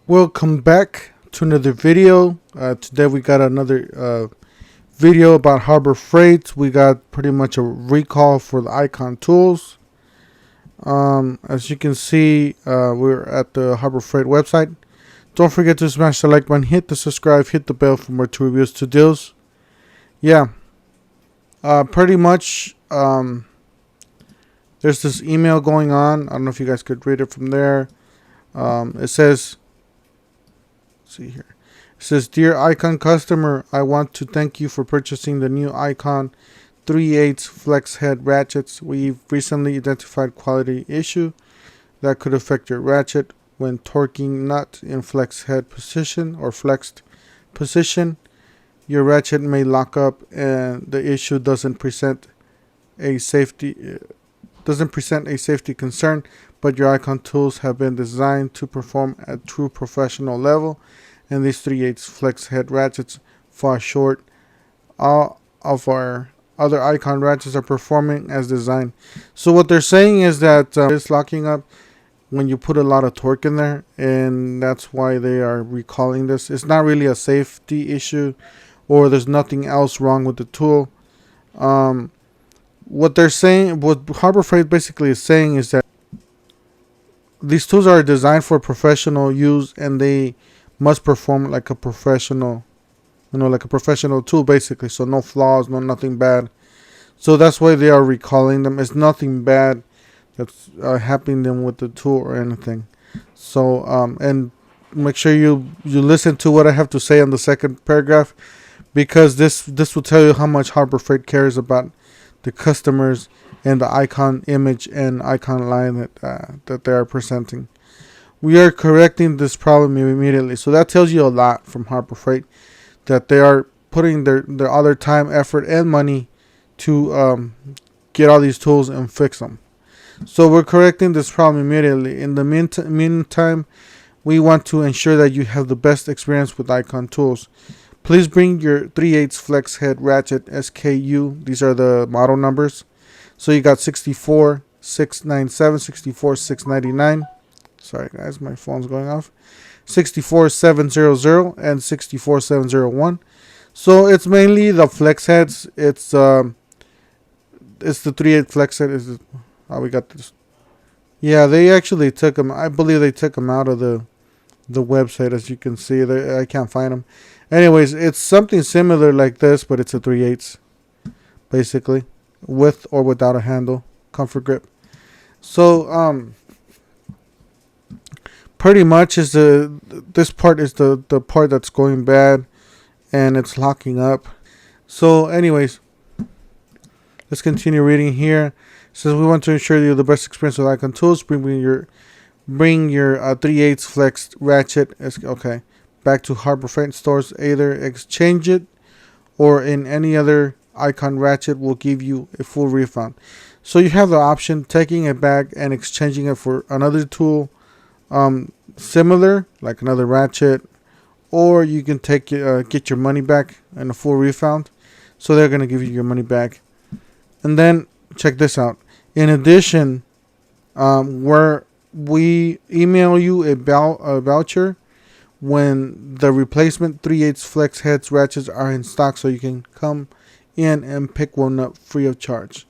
Welcome back to another video. Today we got another video about Harbor Freight. We got pretty much a recall for the icon tools. As you can see, we're at the Harbor Freight website. Don't forget to smash the like button, hit the subscribe, hit the bell for more reviews to deals. Yeah, pretty much there's this email going on. I don't know if you guys could read it from there. It says, see here. It says, "Dear Icon customer, I want to thank you for purchasing the new Icon 3/8 flex head ratchets. We've recently identified quality issue that could affect your ratchet when torquing nut in flex head position or flexed position. Your ratchet may lock up and the issue doesn't present a safety concern, but your Icon tools have been designed to perform at true professional level, and these 3/8 flex head ratchets fall short. All of our other Icon ratchets are performing as designed." So what they're saying is that it's locking up when you put a lot of torque in there, and that's why they are recalling this. It's not really a safety issue, or there's nothing else wrong with the tool. What they're saying, what Harbor Freight basically is saying, is that these tools are designed for professional use, and they must perform like a professional, like a professional tool basically. So no flaws, nothing bad. So that's why they are recalling them. It's nothing bad that's happening them with the tool or anything. So and make sure you listen to what I have to say on the second paragraph, because this will tell you how much Harbor Freight cares about the customers and the Icon image and Icon line that they are presenting. "We are correcting this problem immediately." So that tells you a lot from Harbor Freight, that they are putting their other time, effort, and money to get all these tools and fix them. So we're correcting this problem immediately. In the meantime, we want to ensure that you have the best experience with Icon tools. Please bring your 3/8 flex head ratchet SKU. These are the model numbers. So you got 64697, 64699. Sorry guys, my phone's going off. 64700 and 64701. So it's mainly the flex heads. It's the 3/8 flex head. Is how we got this? Yeah, they actually took them. I believe they took them out of the website. As you can see, I can't find them. Anyways, it's something similar like this, but it's a 3/8 basically, with or without a handle, comfort grip. So pretty much is this part is the part that's going bad, and it's locking up. So anyways, let's continue reading here. It says, "We want to ensure you the best experience with Icon tools. Bring your 3/8 flexed ratchet." Okay, back to Harbor Freight stores. Either exchange it, or in any other Icon ratchet will give you a full refund. So you have the option taking it back and exchanging it for another tool similar, like another ratchet, or you can take get your money back and a full refund. So they're gonna give you your money back. And then check this out. In addition, where we email you a voucher when the replacement 3/8 flex heads ratchets are in stock, so you can come in and pick one up free of charge.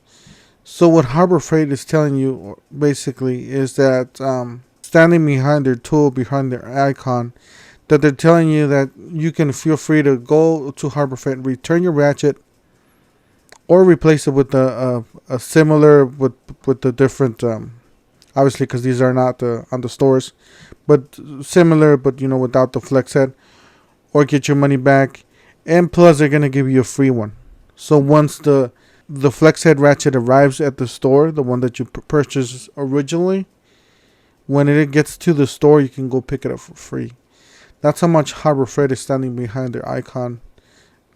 So what Harbor Freight is telling you basically is that standing behind their tool, behind their Icon, that they're telling you that you can feel free to go to Harbor Freight, return your ratchet, or replace it with a similar with the different obviously, because these are not on the stores, but similar, but without the flex head, or get your money back, and plus they're gonna give you a free one. So once the flex head ratchet arrives at the store, the one that you purchased originally, when it gets to the store, you can go pick it up for free. That's how much Harbor Freight is standing behind their Icon,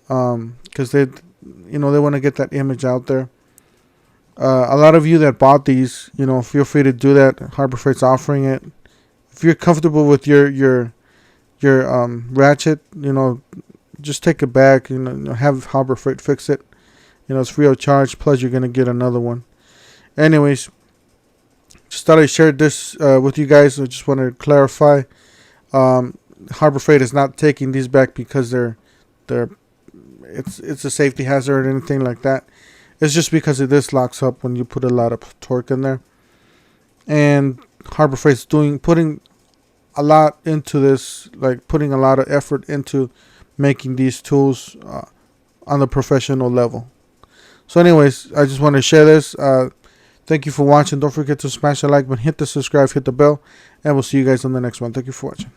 because they want to get that image out there. A lot of you that bought these, feel free to do that. Harbor Freight's offering it. If you're comfortable with your ratchet, just take it back. Have Harbor Freight fix it. It's free of charge. Plus, you're gonna get another one. Anyways, just thought I shared this with you guys. I just wanted to clarify. Harbor Freight is not taking these back because it's a safety hazard or anything like that. It's just because this locks up when you put a lot of torque in there. And Harbor Freight's putting a lot into this, like putting a lot of effort into making these tools on the professional level. So anyways, I just want to share this. Thank you for watching. Don't forget to smash the like button, hit the subscribe, hit the bell, and we'll see you guys on the next one. Thank you for watching.